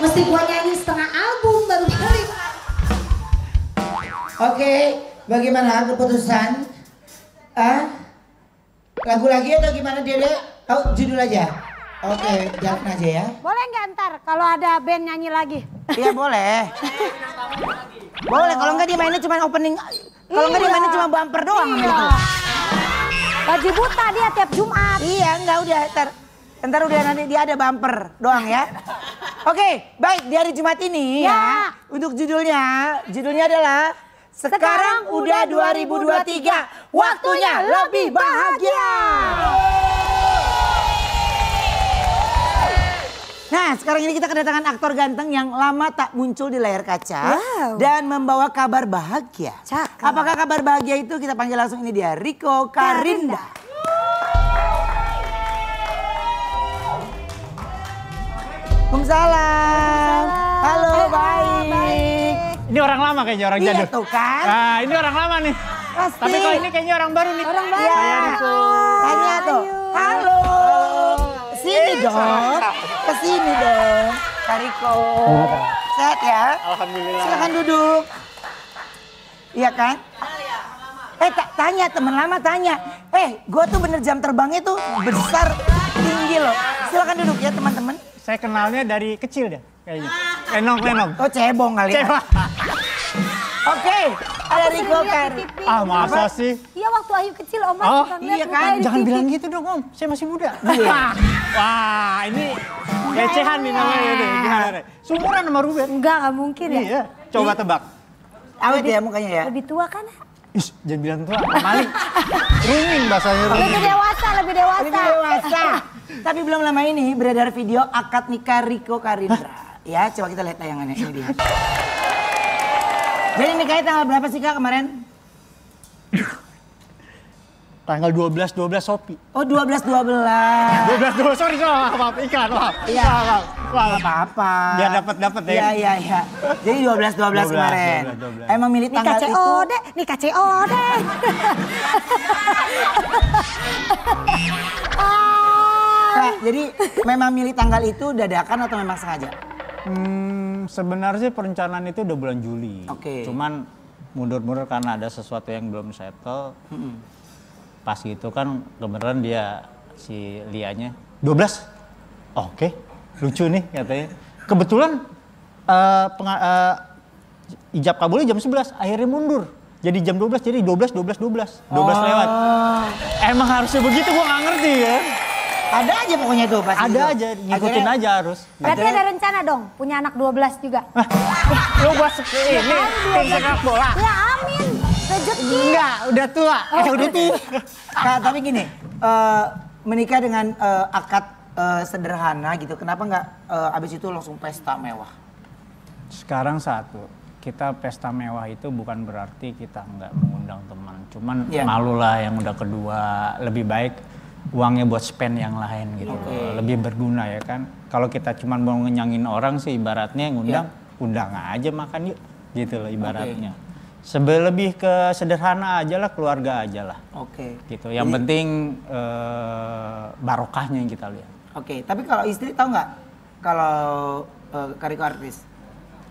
Mesti gua nyanyi setengah album baru balik. Oke, bagaimana keputusan? Lagu lagi atau gimana Dede? Oh, judul aja. Oke, jalan aja ya. Boleh nggak ntar kalau ada band nyanyi lagi? Iya boleh. Boleh, kalau nggak dia mainnya cuma opening. Kalau nggak dia mainnya cuma bumper doang gitu. Gaji buta dia tiap Jumat. Iya, enggak udah ntar udah nanti dia ada bumper doang ya. Oke, baik di hari Jumat ini ya. Untuk judulnya adalah Sekarang Udah 2023, Waktunya Lebih Bahagia. Nah, sekarang ini kita kedatangan aktor ganteng yang lama tak muncul di layar kaca. Dan membawa kabar bahagia. Cakep. Apakah kabar bahagia itu? Kita panggil langsung ini dia, Rico Karinda. Waalaikumsalam. Halo, baik. Ini orang lama kayaknya, orang jadul. Iya tuh kan. Nah, ini orang lama nih. Pasti. Tapi kalau ini kayaknya orang baru nih. Orang baru. Iya. Tanya tuh. Halo. Sini dong. Kesini dong. Kariko. Sehat ya? Alhamdulillah. Silakan duduk. Iya kan? Tanya teman lama tanya. Gue tuh bener jam terbangnya tuh besar, tinggi loh. Silakan duduk ya teman-teman. Saya kenalnya dari kecil deh kayaknya. Lenong. Oh cebong kali ya. Cebong. Oke, ada Rico Karinda. Ah masa sih? Iya waktu Ayu kecil Om Oh, suka iya ngeliat kan? mukanya di Jangan TV. bilang gitu dong Om, saya masih muda. Iya. Wah ini recehan nih namanya ini. Gimana Re? Sumuran sama Ruben. Enggak mungkin ya. Iya, coba tebak. Awet ya mukanya ya. Lebih tua kan? Ih, jangan bilang tua, maling. Ruming bahasanya ruming. Lebih dewasa. Lebih dewasa. Tapi belum lama ini beredar video akad nikah Rico Karindra. Ya, coba kita lihat tayangannya ini dia. Jadi nikahnya tanggal berapa sih Kak kemarin? Tanggal 12 Sopi. Oh 12. 12 sorry maaf iklan maaf. Iya. Maaf. Gak apa-apa. Biar dapat ya. Iya. Jadi 12 kemarin. 12. Emang milih Nikah tanggal itu. COD, nikah COD. Kak, jadi memang milih tanggal itu dadakan atau memang sengaja? Sebenarnya perencanaan itu udah bulan Juli. Oke. Cuman mundur-mundur karena ada sesuatu yang belum settle. Pas gitu kan kebenaran dia si Lianya 12. Oke, lucu nih katanya. Kebetulan ijab kabulnya jam 11, akhirnya mundur. Jadi jam 12, jadi 12 lewat. Emang harusnya begitu, gua nggak ngerti ya. Ada aja pokoknya tuh pasti. Ada aja, ngikutin aja harus. Berarti ada rencana dong punya anak 12 juga. Lu buat ini tim sepak bola. Ya amin, rezeki. Enggak, udah tua. Udah tua. Kak, tapi gini, menikah dengan akad sederhana gitu, kenapa nggak abis itu langsung pesta mewah? Sekarang satu, kita pesta mewah itu bukan berarti kita nggak mengundang teman. Cuman malu lah yang udah kedua, lebih baik uangnya buat spend yang lain gitu. Lebih berguna ya kan. Kalau kita cuma mau ngenyangin orang sih ibaratnya ngundang, undang aja makan yuk gitu loh ibaratnya. Lebih ke sederhana aja lah, keluarga aja lah. Gitu. Yang penting barokahnya yang kita lihat. Tapi kalau istri tahu nggak kalau Kariko artis?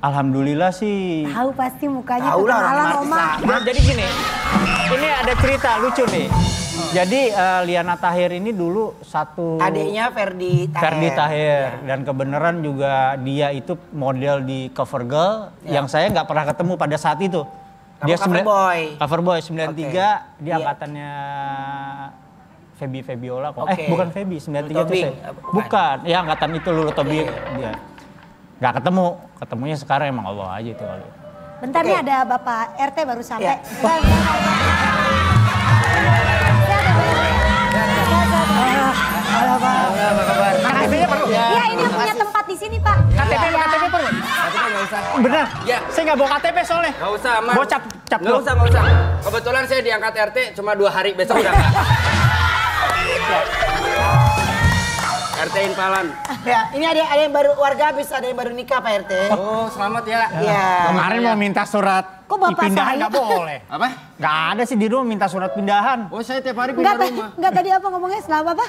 Alhamdulillah sih. Tahu pasti mukanya Tahu lah orang kenalan artis Oma. Nah, jadi gini, ini ada cerita lucu nih. Jadi Liana Tahir ini dulu satu adiknya Ferdi Tahir dan kebenaran juga dia itu model di Cover Girl yang saya nggak pernah ketemu pada saat itu. Dia Cover Boy 93, dia angkatannya Febiola kok. Bukan Febi, 93 itu saya. Bukan, ya angkatan itu Lulu Tobing dia. Nggak ketemunya sekarang emang Allah aja itu kali. Bentar nih ada Bapak RT baru sampai. Halo Pak. Apa kabar? KTP-nya perlu? Iya ini yang punya tempat di sini Pak. KTP perlu? KTP nggak usah. Bener? Ya. Saya nggak bawa KTP soalnya. Nggak usah, aman. Bawa cap Nggak usah. Kebetulan saya diangkat RT cuma 2 hari, besok udah nggak. RT Inpalan. Ya, ini ada yang baru warga habis, ada yang baru nikah Pak RT. Oh, selamat ya. Iya. Kemarin mau minta surat Kok Bapak pindahan saya? nggak boleh. Apa? Nggak ada sih di rumah minta surat pindahan. Oh, saya tiap hari pindah rumah. Enggak tadi apa ngomongnya selama apa?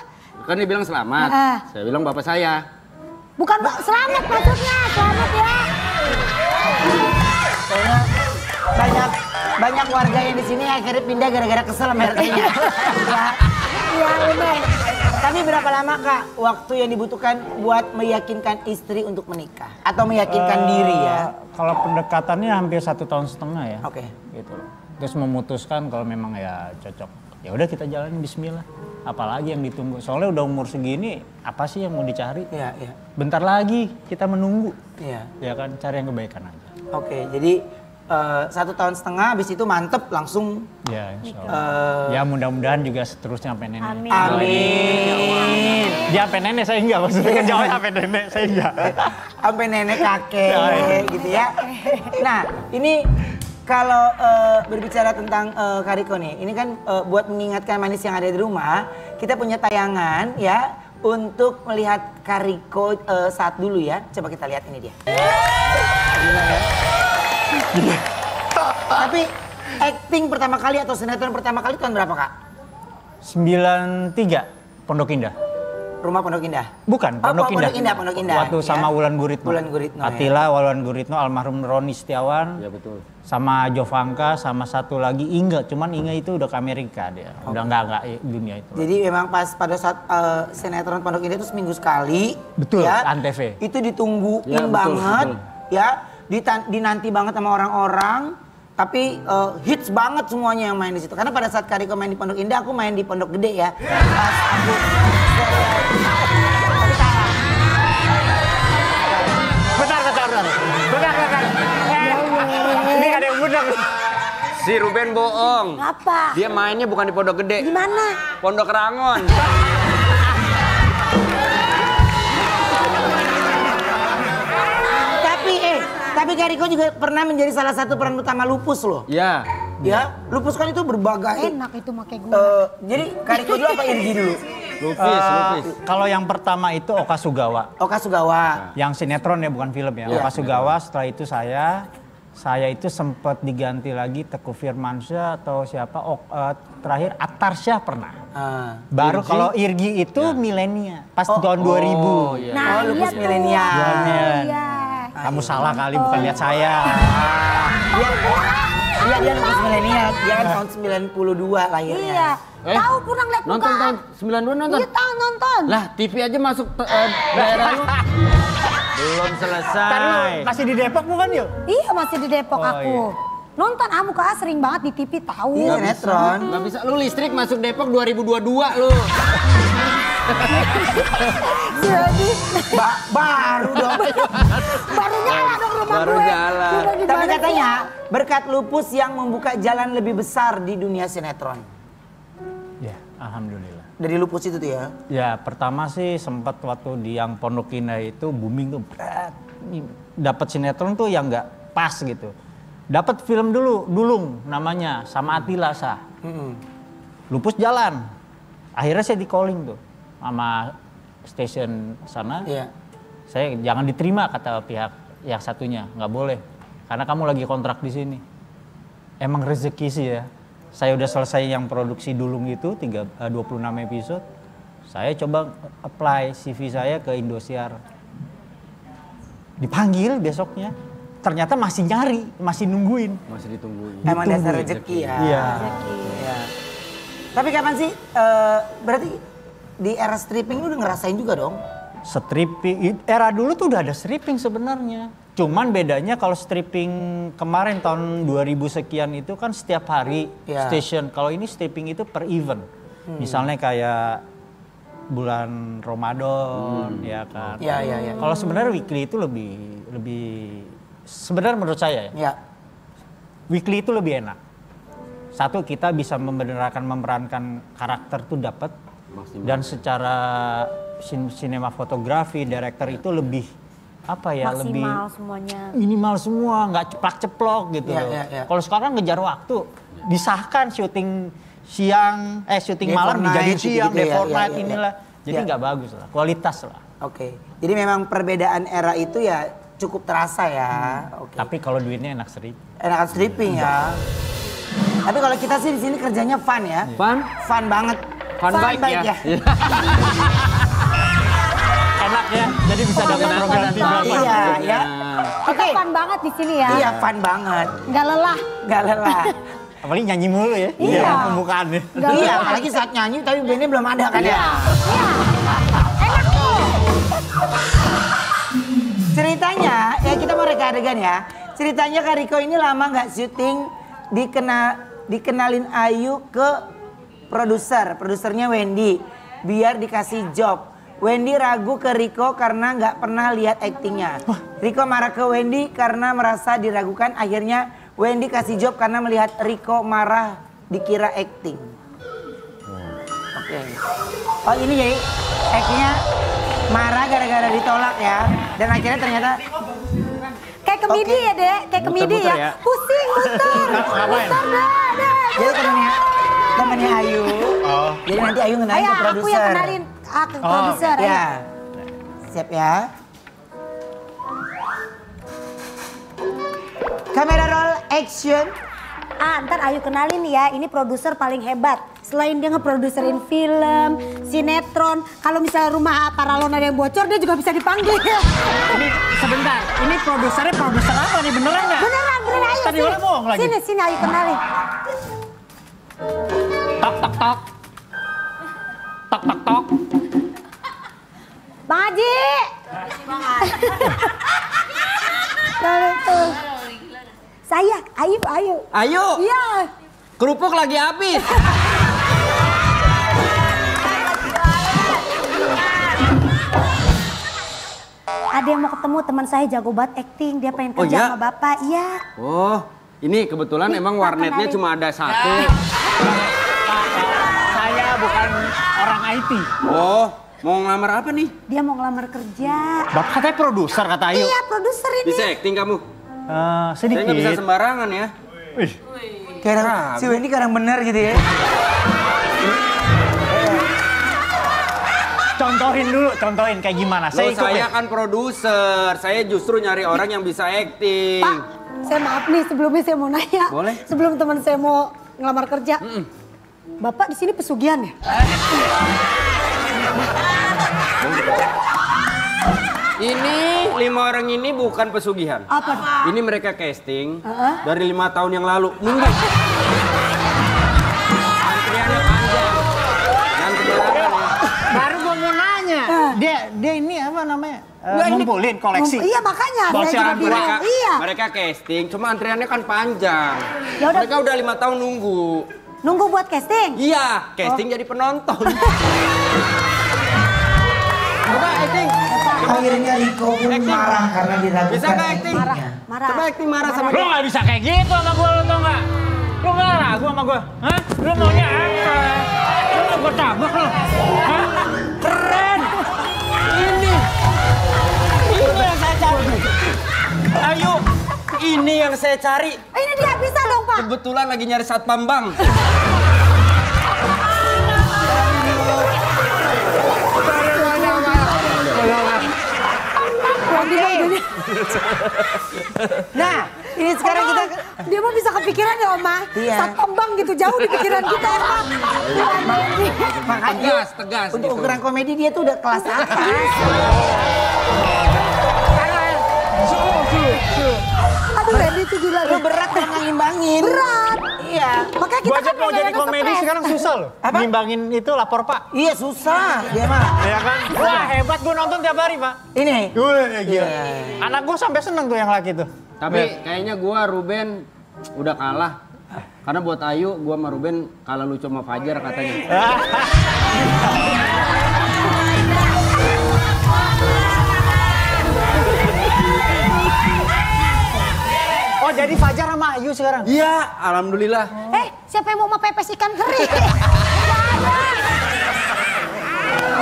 Kan dia bilang selamat. Saya bilang bapak saya. Bukan selamat maksudnya, selamat ya. Kayaknya banyak warga yang di sini akhirnya pindah gara-gara kesel sama RT-nya. Iya benar. Tapi berapa lama Kak waktu yang dibutuhkan buat meyakinkan istri untuk menikah? Atau meyakinkan diri ya? Kalau pendekatannya hampir 1,5 tahun ya. Oke. Gitu. Terus memutuskan kalau memang ya cocok. Ya udah kita jalanin bismillah. Apalagi yang ditunggu. Soalnya udah umur segini, apa sih yang mau dicari? Iya, iya. Bentar lagi kita menunggu. Iya. Ya kan, cari yang kebaikan aja. Oke, jadi 1,5 tahun habis itu mantep langsung. Ya insya Allah. Ya mudah-mudahan juga seterusnya sampai nenek. Amin. Amin. Dia sampai nenek saya enggak, maksudnya kan jawabnya sampai nenek saya enggak. Sampai nenek kakek gitu ya. Nah ini kalau berbicara tentang Kariko nih, ini kan buat mengingatkan manis yang ada di rumah, kita punya tayangan ya untuk melihat Kariko saat dulu ya. Coba kita lihat ini dia. Tapi acting pertama kali atau sinetron pertama kali tahun berapa Kak? 93 Pondok Indah. Rumah Pondok Indah? Bukan, Pondok Indah. Pondok Indah. Waktu sama ya. Wulan Guritno. Wulan Guritno Atila, Wulan Guritno, almarhum Roni Setiawan. Ya betul. Sama Jovanka, sama satu lagi Inge. Cuman Inge itu udah ke Amerika dia. Udah nggak dunia itu. Jadi memang pas pada saat sinetron Pondok Indah itu seminggu sekali. Betul, ya, Antv. Itu ditungguin Ya, betul, banget. betul. Ya, dinanti banget sama orang-orang. Tapi hits banget semuanya yang main di situ. Karena pada saat Kariko main di Pondok Indah, aku main di Pondok Gede ya. Pas aku Bentar. Ini ada yang benar. Si Ruben bohong. Apa? Dia mainnya bukan di Pondok Gede. Di mana? Pondok Rangon. Tapi Kariko juga pernah menjadi salah satu peran utama Lupus loh. Ya. Ya, Lupus kan itu berbagai. Enak itu pakai gula. Jadi Kariko dulu apa Irgi dulu? Lupis. Kalau yang pertama itu Oka Sugawa. Oka Sugawa. Yang sinetron ya, bukan film ya. Oka Sugawa, setelah itu saya itu sempat diganti lagi Teguh Firmansyah atau siapa, terakhir Atarsya pernah. Baru kalau Irgi itu milenial, pas tahun 2000. Iya. Nah, Lupus iya milenial. Iya. Kamu salah kali, bukan lihat saya. Iya, dia lupus milenial. Dia kan tahun 92 lahirnya. Iya. Tahu pulang lihat Nonton tahun 92 nonton? Iya tahu nonton. Lah TV aja masuk daerah lu. Belum selesai. Masih di Depok bukan yuk? Iya masih di Depok Oh, aku. Nonton muka sering banget di TV tahu. Iya, sinetron. Gak bisa, lu listrik masuk Depok 2022 lu. Jadi Baru dong. baru nyala dong rumah Baru gue. jalan. Udah gimana Tapi sih? katanya berkat Lupus yang membuka jalan lebih besar di dunia sinetron. Ya, alhamdulillah. Dari Lupus itu tuh ya. Ya, pertama sih sempat waktu di yang Pondok Indah itu booming tuh. Dapat sinetron tuh yang nggak pas gitu. Dapat film dulu, Dulung namanya, sama Atila Sah. Lupus jalan. Akhirnya saya di calling tuh sama stasiun sana. Iya. Saya jangan diterima kata pihak yang satunya, nggak boleh. Karena kamu lagi kontrak di sini. Emang rezeki sih ya. Saya udah selesai yang produksi Dulung itu 26 episode. Saya coba apply CV saya ke Indosiar. Dipanggil besoknya. Ternyata masih nyari, masih nungguin. Masih ditungguin. Emang dasar rezeki ya. Iya. Iya. Tapi kapan sih berarti di era stripping lu udah ngerasain juga dong? Stripping, era dulu tuh udah ada stripping sebenarnya. Cuman bedanya kalau stripping kemarin tahun 2000 sekian itu kan setiap hari station. Kalau ini stripping itu per event. Misalnya kayak bulan Ramadan ya kan. Iya. Kalau sebenarnya weekly itu lebih sebenarnya menurut saya ya. Iya. Weekly itu lebih enak. Satu, kita bisa memerankan karakter tuh dapat. Dan secara sinema fotografi, director itu lebih apa ya, Maksimal lebih semuanya. minimal semua, nggak ceplak-ceplok gitu Iya, loh. iya. Kalau sekarang ngejar waktu, disahkan syuting siang, syuting Day malam for dijadiin night, siang, gitu-gitu day ya, for iya, night iya, inilah. Jadi iya. nggak bagus lah, kualitas lah. Oke. Jadi memang perbedaan era itu ya cukup terasa ya. Oke. Tapi kalau duitnya enak sering. Enakan stripping ya. Tapi kalau kita sih di sini kerjanya fun ya. Fun? Fun banget. Fun bike ya. Enak ya, jadi bisa dapat fun banget di sini ya. Iya, fun banget. Nggak lelah. Gak lelah. Apalagi nyanyi mulu ya. Iya. Pembukaannya. Iya, apalagi saat nyanyi tapi bandnya belum ada kan ya. Iya. Enak tuh. Ceritanya, ya kita mau reka adegan ya. Ceritanya Kak Riko ini lama nggak syuting, dikenalin Ayu ke produsernya Wendy, biar dikasih job. Wendy ragu ke Riko karena nggak pernah lihat aktingnya. Riko marah ke Wendy karena merasa diragukan. Akhirnya Wendy kasih job karena melihat Riko marah dikira akting. Oke. Oh ini jadi aktingnya marah gara-gara ditolak ya. Dan akhirnya ternyata Kayak kemidi ya, Dek. Kayak kemidi Muter-muter ya. ya. Pusing, muter. Ngapain? Muter, dah. jadi temennya Ayu. Oh. Jadi nanti Ayu ngenalin Ayo, ke aku produser. yang kenalin ke produser. ayo. Ya. Siap ya. Kamera roll action. Ntar Ayu kenalin ya, ini produser paling hebat. Selain dia ngeproduserin film, sinetron, kalau misalnya rumah Paralon ada yang bocor, dia juga bisa dipanggil. Ini sebentar, ini produsernya produser apa nih, beneran nggak? Beneran, Ayu. Tadi orang bohong lagi. Sini Ayu kenalin. Tok tok tok. Tok tok tok. Bang Haji. Tuh. Saya, Ayu. Ayo, Iya. kerupuk lagi habis. Ada yang mau ketemu teman saya jago banget acting, dia pengen Oh, kerja iya? sama Bapak. Iya. Oh, ini kebetulan Nih, emang Pak, warnetnya kenalin. cuma ada satu. Saya bukan orang IT. Oh, mau ngelamar apa nih? Dia mau ngelamar kerja. Bapak katanya produser kata Ayu. Iya, produser ini. Bisa acting kamu? Saya Sedikit. nggak bisa sembarangan ya. Wih, Kayak si Wendy kadang bener gitu ya. contohin kayak gimana. Loh, Saya ikut saya deh. kan produser. Saya justru nyari orang yang bisa acting. Pak, saya maaf nih sebelumnya saya mau nanya. Boleh. Sebelum teman saya mau ngelamar kerja. Bapak di sini pesugihan ya? Ini 5 orang ini bukan pesugihan. Apa? Ini mereka casting dari 5 tahun yang lalu. Nunggu. Antriannya panjang. Dan kebetulan ya. Baru gua mau nanya. Dia ini apa namanya? Ngumpulin koleksi. Iya makanya. saya juga Bocoran bilang. Mereka, Iya. mereka casting, cuma antriannya kan panjang. Ya udah. Mereka udah 5 tahun nunggu. Nunggu buat casting. Iya, casting jadi penonton. Coba acting. Akhirnya Riko pun marah karena diragukan. Bisa nggak acting? aktingnya. Marah. Coba acting marah sama Lu gue. gak bisa kayak gitu sama gue, lu tau gak? Lu gak ragu sama gue? Hah? Lu maunya apa? Lu mau gue tabak lu? Hah? Keren! Ini yang saya cari. Ayo, ini yang saya cari. Ini dia bisa dong Pak. Kebetulan lagi nyari satpam bank. Nah, ini sekarang kita Dia mah bisa kepikiran ya Oma. Iya. Satpam bank gitu jauh di pikiran kita Oma. makanya Tegas untuk gitu. ukuran komedi dia tuh udah kelas atas. Aduh Randy itu gila Lu deh. berat kalau ngimbangin. Berat. Iya. Makanya Gue kita aja kan mau jadi kadang-kadang komedi stres. sekarang susah loh. Apa? Nimbangin itu lapor Pak. Iya susah dia mah. Ya kan? Wah hebat gue nonton tiap hari Pak. Ini. Wih gila. Iya. Anak gue sampai seneng tuh yang laki tuh. Tapi kayaknya gua Ruben udah kalah. Karena buat Ayu, gua sama Ruben kalah lucu sama Fajar katanya. Oh jadi Fajar sama Ayu sekarang? Iya, alhamdulillah. Siapa yang mau pepes ikan kering?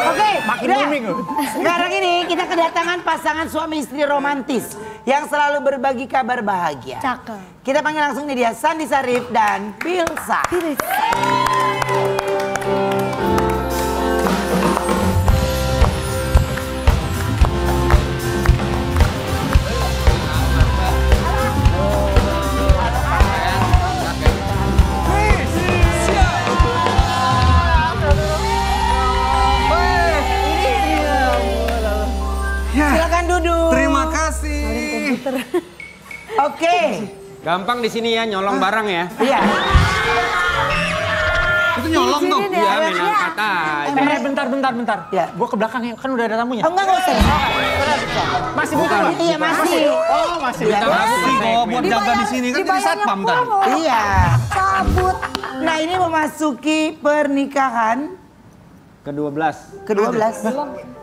Oke, Makin udah. booming loh. Sekarang ini kita kedatangan pasangan suami istri romantis yang selalu berbagi kabar bahagia. Cakep. Kita panggil langsung nih dia Sandi Sarif dan Pilsa. Silakan duduk. Terima kasih. Oke. Gampang di sini ya, nyolong barang ya. Iya. Itu nyolong dong. Iya, main angkat aja. Bentar. Ya. Gua ke belakang ya, kan udah ada tamunya. Oh enggak usah. Masih bukan? Iya masih. Oh, masih. Iya, Masih kok buat jaga di sini kan jadi satpam tadi. Iya. Cabut. Nah ini memasuki pernikahan Ke-12. ke-12.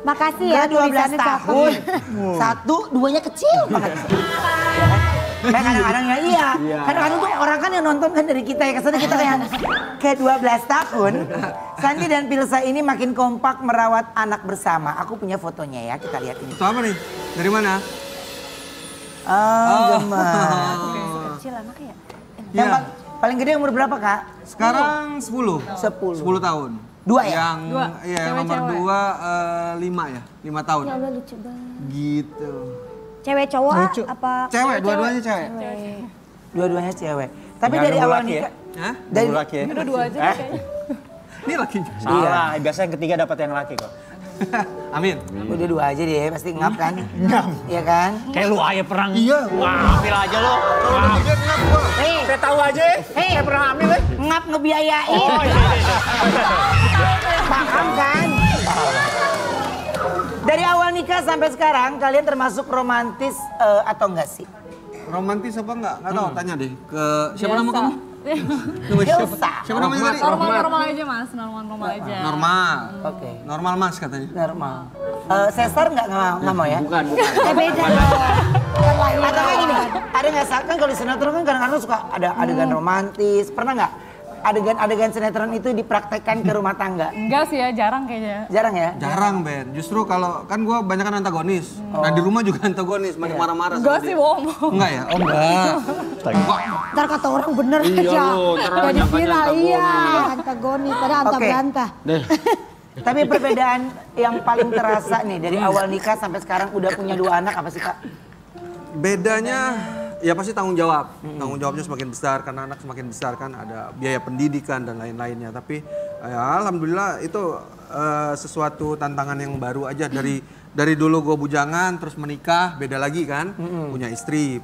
Makasih ya. Ke 12 tulisannya tahun. cakep. Satu, duanya kecil banget. Ya kan? Kayak kadang-kadang ya iya. Kadang-kadang tuh orang kan yang nonton kan dari kita ya. Kesannya kita kayak 12 tahun. Sandi dan Pilsa ini makin kompak merawat anak bersama. Aku punya fotonya ya, kita lihat ini. Itu apa nih? Dari mana? Gemas. Kecil anaknya. Yang Iya. paling gede umur berapa kak? Sekarang 10. 10. 10 tahun. Dua ya? Yang iya yang nomor 2 5 ya. 5 tahun. Ya Allah lucu banget. Gitu. Cewek cowok apa? Cewek, dua-duanya cewek. Dua-duanya cewek. Tapi Nggak dari nunggu awal laki ya? nikah. Hah? Dari Laki ya? Udah 2 aja kayaknya. Ini laki. Salah, biasanya yang ketiga dapat yang laki kok. Amin. udah 2 aja deh, pasti ngap kan? Ngap. Iya kan? Kayak lu aja perang. Iya. Wah, ambil aja lo. Wah, saya tahu aja. Saya pernah ambil ya. Ngap ngebiayain. Oh iya. Paham kan? Dari awal nikah sampai sekarang kalian termasuk romantis atau enggak sih? Romantis apa enggak? Enggak tahu, tanya deh ke siapa nama kamu? Pilsa. Siapa namanya tadi? Normal aja mas, normal aja. Normal. Oke. Normal Mas katanya. Normal. Sesar nggak mau ya? Bukan. Beda dong. Atau kayak gini, ada nggak kan kalau di sinetron kan kadang-kadang suka ada adegan romantis. Pernah nggak adegan sinetron itu dipraktekkan ke rumah tangga? Enggak sih ya, jarang kayaknya. Jarang ya? Jarang Ben, justru kalau kan gue banyak kan antagonis. Nah di rumah juga antagonis, banyak marah-marah sama Enggak dia. sih, bohong. Enggak ya? Oh enggak. Ntar kata orang bener Iya aja. lu, terus Jadi nyangkanya viral, antagonis. iya. Antagonis, padahal anta Oke. berantah. Tapi perbedaan yang paling terasa nih dari awal nikah sampai sekarang udah punya 2 anak apa sih Kak? Bedanya ya pasti tanggung jawab. Tanggung jawabnya semakin besar karena anak semakin besar kan ada biaya pendidikan dan lain-lainnya. Tapi ya alhamdulillah itu sesuatu tantangan yang baru aja dari dulu gue bujangan terus menikah beda lagi kan. Punya istri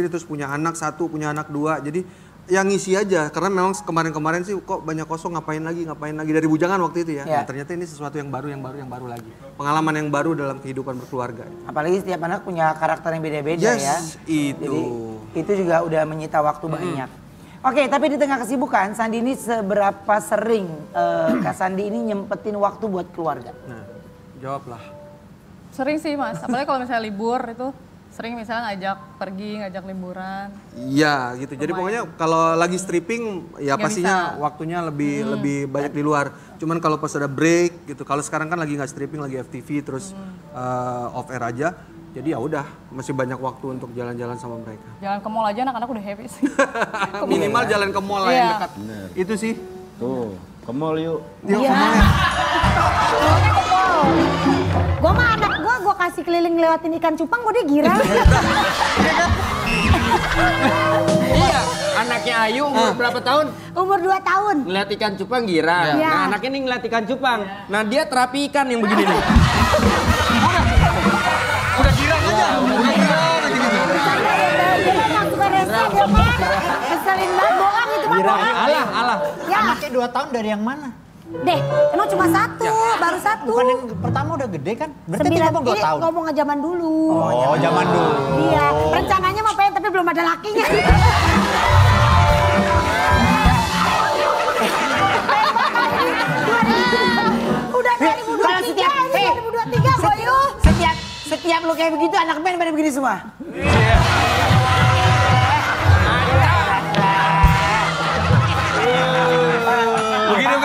terus punya anak 1, punya anak 2. Jadi yang ngisi aja karena memang kemarin-kemarin sih kok banyak kosong ngapain lagi dari bujangan waktu itu ya. Ya. Nah, ternyata ini sesuatu yang baru lagi. Pengalaman yang baru dalam kehidupan berkeluarga. Apalagi setiap anak punya karakter yang beda-beda Yes, ya. itu. Jadi itu juga udah menyita waktu banyak. Oke, tapi di tengah kesibukan, Sandi ini seberapa sering Kak Sandi ini nyempetin waktu buat keluarga? Nah, jawablah. Sering sih mas, apalagi kalau misalnya libur itu sering misalnya ngajak pergi, ngajak liburan. Iya gitu. Jadi pokoknya kalau lagi stripping ya Nggak pastinya bisa. waktunya lebih banyak di luar. Cuman kalau pas ada break gitu. Kalau sekarang kan lagi nggak stripping, lagi FTV terus off air aja. Jadi ya udah masih banyak waktu untuk jalan-jalan sama mereka. Jalan ke mall aja anak-anak udah happy sih. Minimal jalan ke mall lah yang Iya. dekat. Itu sih. Tuh, ke mall yuk. Yuk ke mall ya. Gue mah anak gue kasih keliling lewatin ikan cupang, gue dia girang. Iya, anaknya Ayu umur berapa tahun? Umur 2 tahun. Ngeliat ikan cupang girang. Iya. Nah anaknya nih ngeliat ikan cupang. Nah dia terapi ikan yang begini nih. Udah girang aja. Udah girang aja gitu. Dia emang suka rese dia mah. Keselin banget, bohong itu mah Girang. bohong. Alah. Ya, Anaknya 2 tahun dari yang mana? deh, emang cuma 1, baru 1. Bukan yang pertama udah gede kan? Berarti dia ngomong 2 ini tahun. ngomong zaman dulu. Oh, zaman dulu. Iya, rencananya mau pengen tapi belum ada lakinya. Udah 2023, ini 2023 Boyu. Setiap lu kayak begitu anak band pada begini semua. Begini.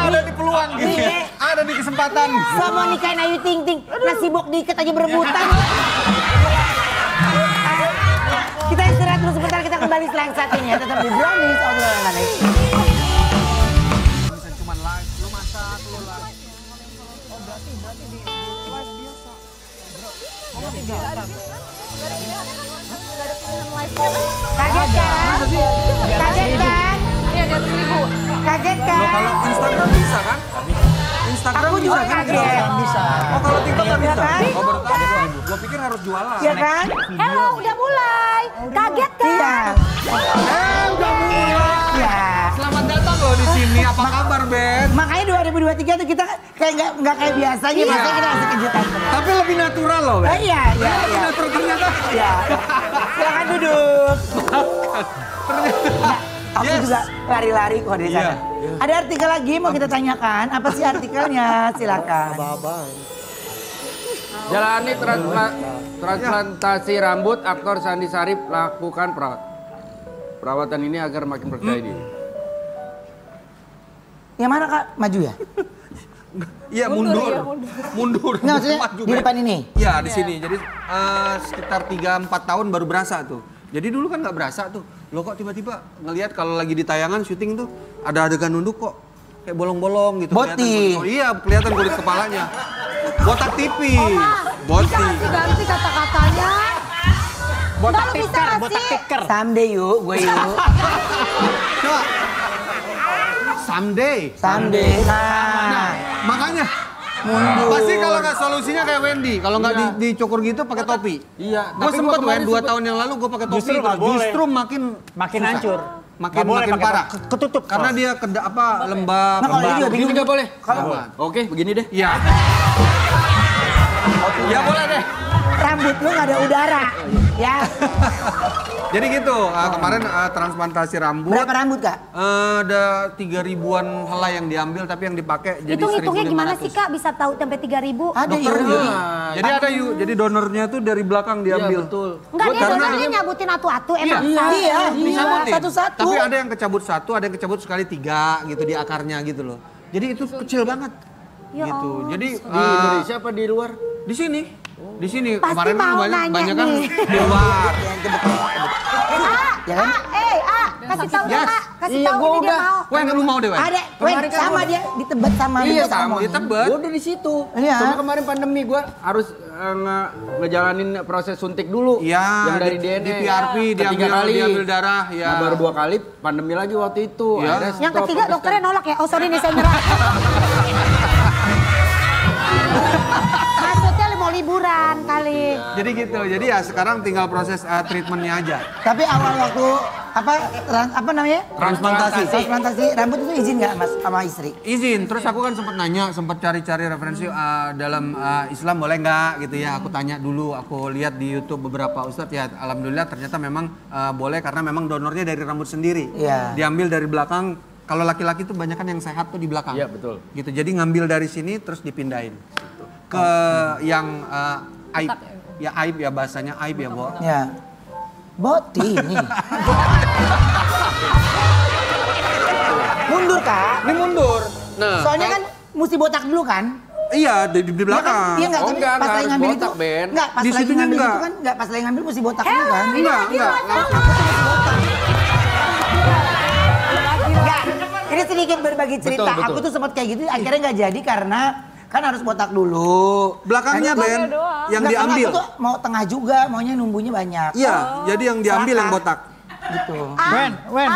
Ada di peluang gitu. Iya. Ada di kesempatan. Sama nikahin Ayu Ting Ting, nasi bok diikat aja berebutan. Kita istirahat dulu sebentar, kita kembali setelah yang satu ini ya. Tetap di Brownies, obrolan aneh. Cuman live, lu masak, lu live. Kaget kan? Kaget kan? Iya, di atas 1000. Kaget kan? Loh, kalau Instagram bisa kan? Instagram Aku bisa juga kan? kaget. Oh kalau TikTok nggak bisa? kan? Oh baru tahu. Gua pikir harus jualan. Iya kan? Hello, udah mulai. Kaget kan? Iya. Udah mulai. Iya. Selamat datang loh di sini. Apa kabar, Ben? Makanya 2023 tuh kita kayak nggak kayak biasanya, Iya. makanya kita kasih kejutan. Tapi lebih natural loh, Ben. Iya. Lebih natural ternyata. Iya. Silakan duduk. Nah, aku Yes. juga lari-lari kok di sana. Iya. Ada artikel lagi mau kita tanyakan. Apa sih artikelnya? Silakan. Jalani transplantasi rambut, aktor Sandi Sarip lakukan perawatan ini agar makin percaya diri. Yang mana Kak? Maju ya? Iya, mundur. Mundur. Nggak, maksudnya Maju, di Ben. depan ini? Iya, di sini. Jadi sekitar 3-4 tahun baru berasa tuh. Jadi dulu kan nggak berasa tuh. Lo kok tiba-tiba ngelihat kalau lagi di tayangan syuting tuh ada adegan nunduk kok kayak bolong-bolong gitu. Boti. Kelihatan kulit- iya, kelihatan kulit kepalanya. Botak tipis. Boti. Ganti kata-katanya. Botak Nggak, lu bisa tiker, nggak botak sih? tiker. Someday yuk, gue yuk. Coba. Someday. Someday. Nah, Makanya mundur. pasti kalau nggak solusinya kayak Wendy, kalau nggak dicukur gitu pakai topi. Iya, Gue tapi sempet gua kemarin 2 tahun yang lalu gue pakai topi, Justru nggak boleh. justru makin susah. hancur. makin Nggak boleh makin pakai parah. ketutup. Karena dia lembab. Nah, kalau dia juga Begini bingung. nggak boleh? Kalau Oke, begini deh. Iya. Ya boleh deh. rambut lu nggak ada udara, ya. Jadi gitu, kemarin transplantasi rambut. Berapa rambut Kak? Ada 3.000-an helai yang diambil, tapi yang dipakai jadi 1.500. Itu ngitungnya gimana sih Kak? Bisa tahu sampai 3.000? Ada Dokter yuk. Yudi. Jadi ada yuk, jadi donornya tuh dari belakang diambil. Iya, betul. Enggak, dia Karena- donornya nyabutin atu-atu emang. Iya, Disabutin. satu-satu. Tapi ada yang kecabut 1, ada yang kecabut sekali 3 gitu di akarnya gitu loh. Jadi itu kecil banget. Ya Gitu. Allah. Jadi Di Indonesia apa di luar? di sini. Di sini Pasti kemarin kan mau banyak nanya kan nih. di luar. Ya kan? Kasih tahu dong, Yes. Kak. Kasih Iya, tahu gua ini dia udah. mau. Wen, kamu mau deh, Wen? Ada, Wen, sama dia ditebet sama Iya, dia sama di Tebet. Gua udah di situ. Iya. Cuma kemarin pandemi gua harus ngejalanin proses suntik dulu. Iya, yang dari di DNA. PRP Ketiga kali. diambil darah ya. Nah, baru 2 kali pandemi lagi waktu itu. Iya. Akhirnya Yang stop ketiga sampai dokternya nolak ya? Oh sorry nih saya nyerah. Maksudnya mau liburan kali. Jadi gitu. Jadi ya sekarang tinggal proses treatmentnya aja. Tapi awal waktu apa namanya? Transplantasi rambut itu izin nggak Mas sama istri? Izin. Terus aku kan sempat nanya, sempat cari-cari referensi dalam Islam boleh nggak gitu ya. Aku tanya dulu, aku lihat di YouTube beberapa ustadz ya. Alhamdulillah ternyata memang boleh karena memang donornya dari rambut sendiri. Iya. Diambil dari belakang. Kalau laki-laki tuh banyak kan yang sehat tuh di belakang. Iya, betul. Gitu. Jadi ngambil dari sini terus dipindahin ke yang aib. Ya aib ya bahasanya aib ya, Bo. Ya. Boti ini. Mundur Kak. Ini mundur. Nah, Soalnya kan mesti botak dulu kan? iya di Iya belakang. kan? Iya nggak, Oh, tapi enggak, pas lagi harus ngambil botak, itu. Ben. Enggak, pas Di lagi situnya ngambil enggak. itu kan enggak, pas lagi ngambil mesti botak dulu kan? Enggak. Enggak. Ini sedikit berbagi cerita. Betul, betul. Aku tuh sempat kayak gitu akhirnya nggak jadi karena kan harus botak dulu. Belakangnya, Dan itu- Ben, yang Enggak, karena diambil. Aku tuh mau tengah juga, maunya numbunya banyak. Iya, jadi yang diambil yang Selatan. botak. Gitu. Wen,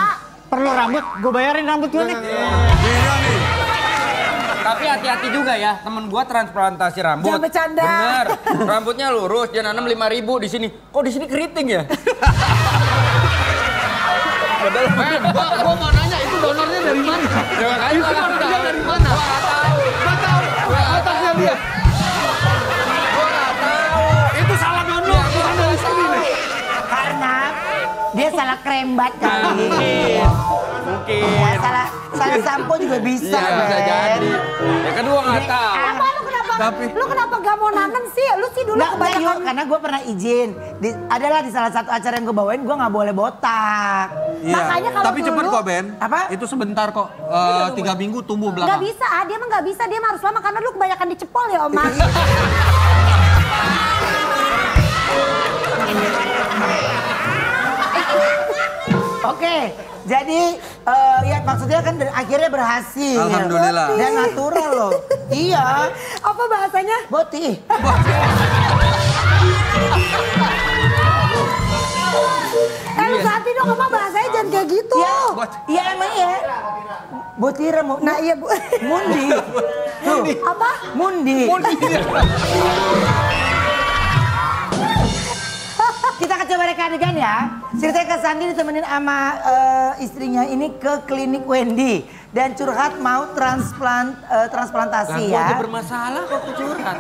perlu rambut, gue bayarin rambut gue nih. Beda nih. Tapi hati-hati juga ya, temen gua transplantasi rambut. Jangan bercanda. Bener, rambutnya lurus, dia nanam 5.000 di sini. Kok di sini keriting ya? Padahal Gua mau nanya itu donornya dari mana? ya makanya Itu donornya dari mana? Gak tahu. Botaknya dia. Itu salah donor, bukan dari sini nih. Karena dia salah krembat kali. mungkin. Ya, salah sampo juga bisa. Iya, bisa Ben. jadi. Yang kedua nggak tahu. Apa lu kenapa? Tapi- Lu kenapa gak mau nanam sih? Lu sih dulu Nggak, kebanyakan. yuk, karena gue pernah izin. Adalah di salah satu acara yang gue bawain, gue nggak boleh botak. Iya. Makanya kalau Tapi cepet dulu- kok, Ben. Apa? Itu sebentar kok. 3 minggu tumbuh Gak belakang. bisa, dia mah gak bisa, dia mah harus lama karena lu kebanyakan dicepol ya Oma. Oke, jadi ya maksudnya kan akhirnya berhasil. Alhamdulillah. Dan natural loh. Iya, Apa bahasanya? Boti. Lu ganti dong Oma bahasanya jangan kayak gitu. Iya, iya emang ya. Botira mau. Nah iya Bu. Mundi. Tuh. Apa? Mundi. adegan ya. Ceritanya Kak Sandi ditemenin sama istrinya ini ke klinik Wendy dan curhat mau transplantasi ya. Gua bermasalah kok aku curhat.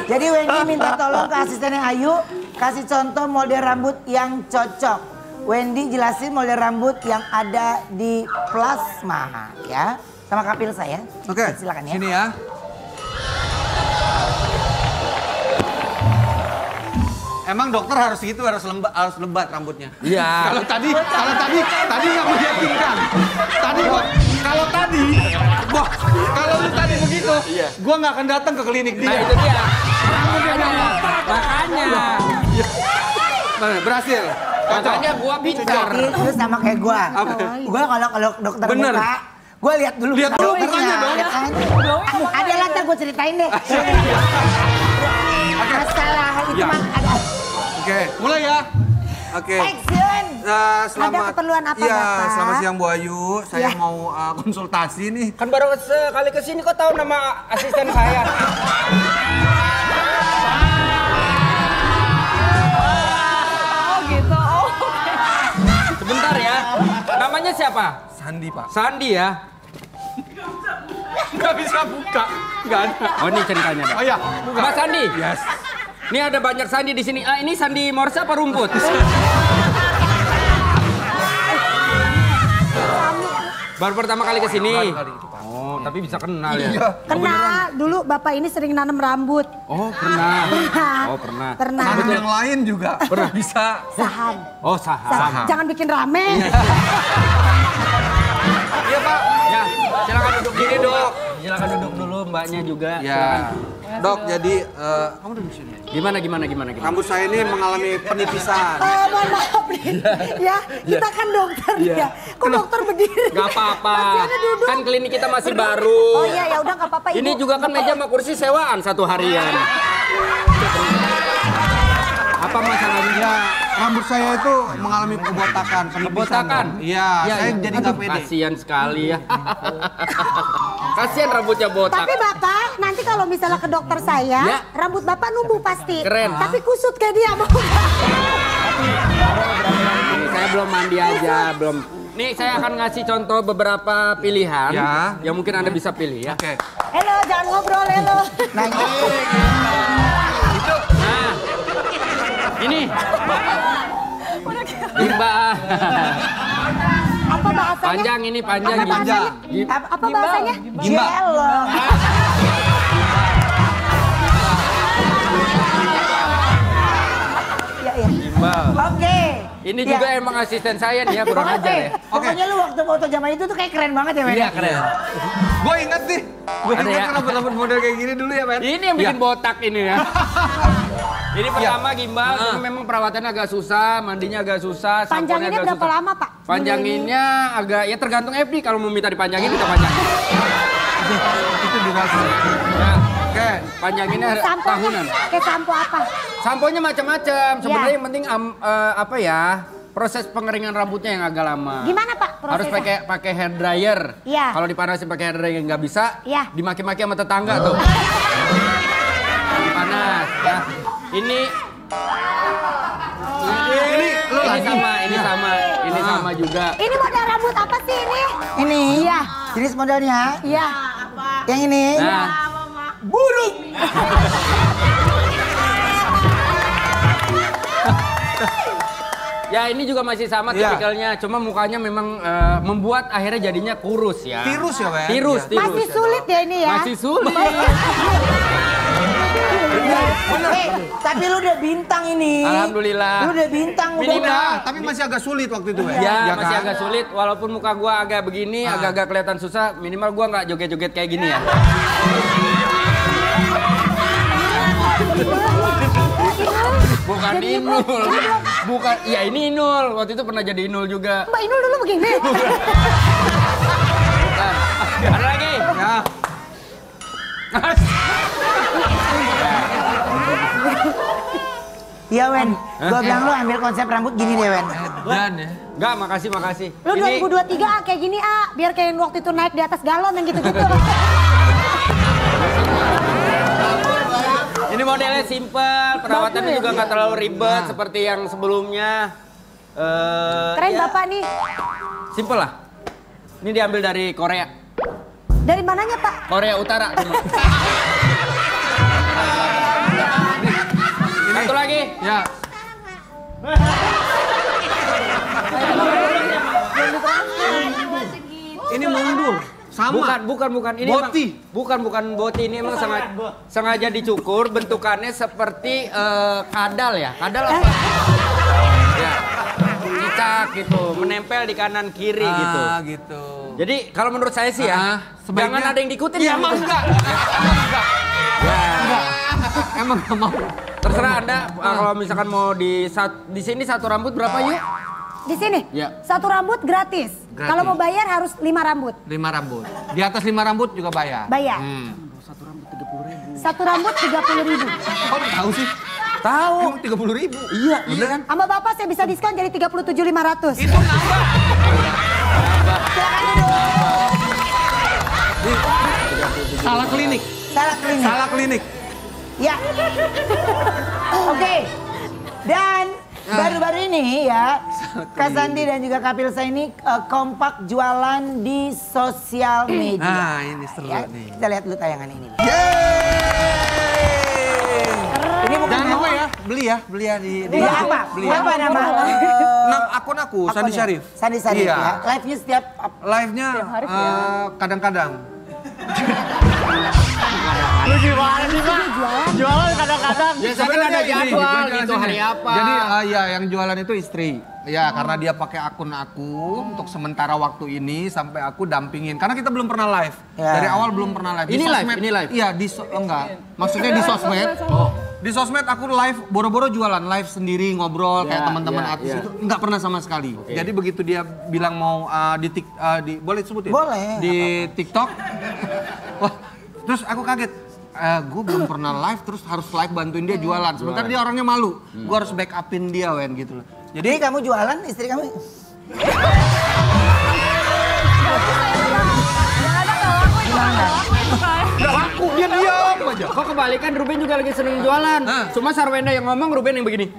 Jadi Wendy minta tolong ke asistennya Ayu kasih contoh model rambut yang cocok. Wendy jelasin model rambut yang ada di plasma ya. Sama Kapil saya. Oke, silakan ya. sini ya. Emang dokter harus gitu, harus lebat rambutnya. Iya. Kalau tadi nggak meyakinkan. Kalau lu tadi begitu, gua nggak akan datang ke klinik dia. Nah itu dia. Makanya. Berhasil. Makanya gua pintar. Terus sama kayak gua. Gua kalau dokter Bener. muka, gua lihat dulu Lihat dulu mukanya dong. ya kan? Ada lah ntar gua ceritain deh. Masalah itu mah ada. Oke, mulai ya. Oke. Action. Selamat. Ada keperluan apa, Iya, Bapak? selamat siang Bu Ayu. Saya mau konsultasi nih. Kan baru sekali kesini kok tahu nama asisten saya. Oh gitu. Oh. Sebentar ya. Namanya siapa? Sandi, Pak. Sandi ya. Nggak bisa buka. Nggak ada. Oh ini ceritanya. Pak. Oh iya, buka. Mas Sandi. Yes. Ini ada banyak Sandi di sini. Ini Sandi Morse apa rumput? Baru pertama kali kesini. Oh, tapi bisa kenal ya. Kenal, dulu Bapak ini sering nanam rambut. Oh, pernah. Oh, pernah. Pernah. Nanam yang lain juga pernah bisa. Saham. Oh, saham. Jangan bikin rame. Iya, Pak. Ya, silakan duduk sini, Dok. Silakan duduk dulu, Mbaknya juga. Ya. Dok, jadi kamu duduk sini. Gimana? Rambut saya ini mengalami penipisan. Mohon maaf nih. Ya, kita kan dokter ya. Kok dokter berdiri? Gak apa-apa. Masih ada duduk. Kan klinik kita masih baru. Oh iya, ya udah nggak apa-apa. Ini Ibu. juga kan meja sama kursi sewaan satu harian. Apa masalahnya? Ya, rambut saya itu mengalami kebotakan, penipisan. Kebotakan? Dok. Iya, saya jadi nggak pede. Kasian sekali ya. Kasian rambutnya botak. Tapi Bapak, nanti kalau misalnya ke dokter saya, Ya. rambut Bapak numbuh pasti. Keren. Tapi kusut kayak dia mau. Ini saya belum mandi aja, belum. Nih saya akan ngasih contoh beberapa pilihan Ya. yang mungkin Anda bisa pilih ya. Oke. Halo, jangan ngobrol, halo. Nah, Nah, ini. Gimba. Apa bahasanya? Panjang ini, panjang. Apa Gimba. bahasanya? Apa bahasanya? jelok. Ya, ya. Gimbal. Oke. Ini Ya. juga emang asisten saya nih ya, kurang Pokoknya, ajar ya. pokoknya lu waktu foto zaman itu tuh kayak keren banget ya, Men. Iya, keren. Gue inget nih. Gue Ada inget ya? rambut-rambut model kayak gini dulu ya, Men. Ini yang bikin botak ini ya. Ini pertama gimbal, ini memang perawatannya agak susah, mandinya agak susah, samponya Panjanginnya agak berapa susah. lama, Pak? Panjanginnya agak, ya tergantung FD, kalau mau minta dipanjangin kita panjangin. Itu durasi. Ya, Oke. panjanginnya Samponya, tahunan. kayak sampo apa? Samponya macam-macam, sebenarnya Iya. yang penting apa ya, proses pengeringan rambutnya yang agak lama. Gimana Pak Harus prosesnya? pakai hair dryer. Iya. Kalau dipanasin pakai hair dryer nggak bisa, Iya. dimaki-maki sama tetangga tuh. Panas ya. Ini ini sama juga. Ini model rambut apa sih ini? Ini. Iya. Jenis modelnya. Iya. Yang ini. Nah, Burung. ya ini juga masih sama Iya. tipikalnya, cuma mukanya memang membuat akhirnya jadinya kurus ya. Tirus ya, Men? Tirus. Masih sulit ya ini ya? Masih sulit. Tapi lu udah bintang ini. Alhamdulillah. Lu udah bintang Minimal. udah. Tapi masih agak sulit waktu itu, Men. Ya, Iya masih kan? agak sulit. Walaupun muka gua agak begini, agak-agak kelihatan susah, minimal gua nggak joget-joget kayak gini ya. Bukan Inul. Bukan, ya ini Inul. Waktu itu pernah jadi Inul juga. Mbak Inul dulu begini. Bukan. Ada lagi? Ya. Iya, Wen. Gua bilang lu ambil konsep rambut gini deh, Wen. Dan ya. Enggak, makasih. Lu 2023 kayak gini biar kayak waktu itu naik di atas galon yang gitu-gitu. Ini modelnya simpel, perawatannya juga nggak terlalu ribet seperti yang sebelumnya. Keren Bapak nih. Simpel lah. Ini diambil dari Korea. Dari mananya Pak? Korea Utara. Satu lagi. Ya. Ini mundur. Sama. Bukan. Ini boti. Bukan boti. Ini emang sengaja dicukur. Bentukannya seperti kadal ya. Kadal apa? Ya. Cicak gitu. Menempel di kanan kiri gitu. Gitu. Jadi kalau menurut saya sih ya, sebaiknya jangan ada yang diikutin ya. ya. Emang enggak. Emang enggak mau. Terserah Anda kalau misalkan mau di sini satu rambut berapa yuk? Di sini? Ya. Satu rambut gratis. Kalau mau bayar harus 5 rambut. 5 rambut. Di atas 5 rambut juga bayar. Bayar. Satu rambut 30.000. Kok tahu sih? Tahu. Emang 30.000. Iya, bener kan? Sama Bapak saya bisa diskon jadi 37.500. Itu nambah. Salah klinik. Salah klinik. Ya. Oke. Dan baru-baru ini ya, Kak Sandi dan juga Kak Pilsa ini kompak jualan di sosial media. Nah, ini seru Ya, nih. kita lihat dulu tayangan ini. Ini bukan apa ya? Beli ya di Beli apa? Beli Apa nama? akun aku, Sandi Akunnya? Syarif. Sandi Syarif Iya. ya. Live-nya setiap Live-nya kadang-kadang. Lu gimana sih, Pak? Jualan kadang-kadang. Biasanya kan ada jadwal gitu hari apa. Jadi ya yang jualan itu istri. Ya karena dia pakai akun aku untuk sementara waktu ini sampai aku dampingin. Karena kita belum pernah live. Ya. Dari awal belum pernah live. Di Ini live, sosmed- ini live? Iya enggak. Maksudnya di sosmed. Di sosmed aku live boro-boro jualan live sendiri ngobrol kayak teman-teman artis itu enggak pernah sama sekali. Jadi begitu dia bilang mau boleh disebutin? Boleh. Di TikTok. Wah, terus aku kaget. Gue belum pernah live terus harus live bantuin dia jualan. Sementara dia orangnya malu. Gue harus backupin dia Wen gitu loh. Jadi kamu jualan, istri kamu Gak laku, dia diam aja. Kok kebalikan, Ruben juga lagi seneng jualan. Cuma Sarwenda yang ngomong, Ruben yang begini.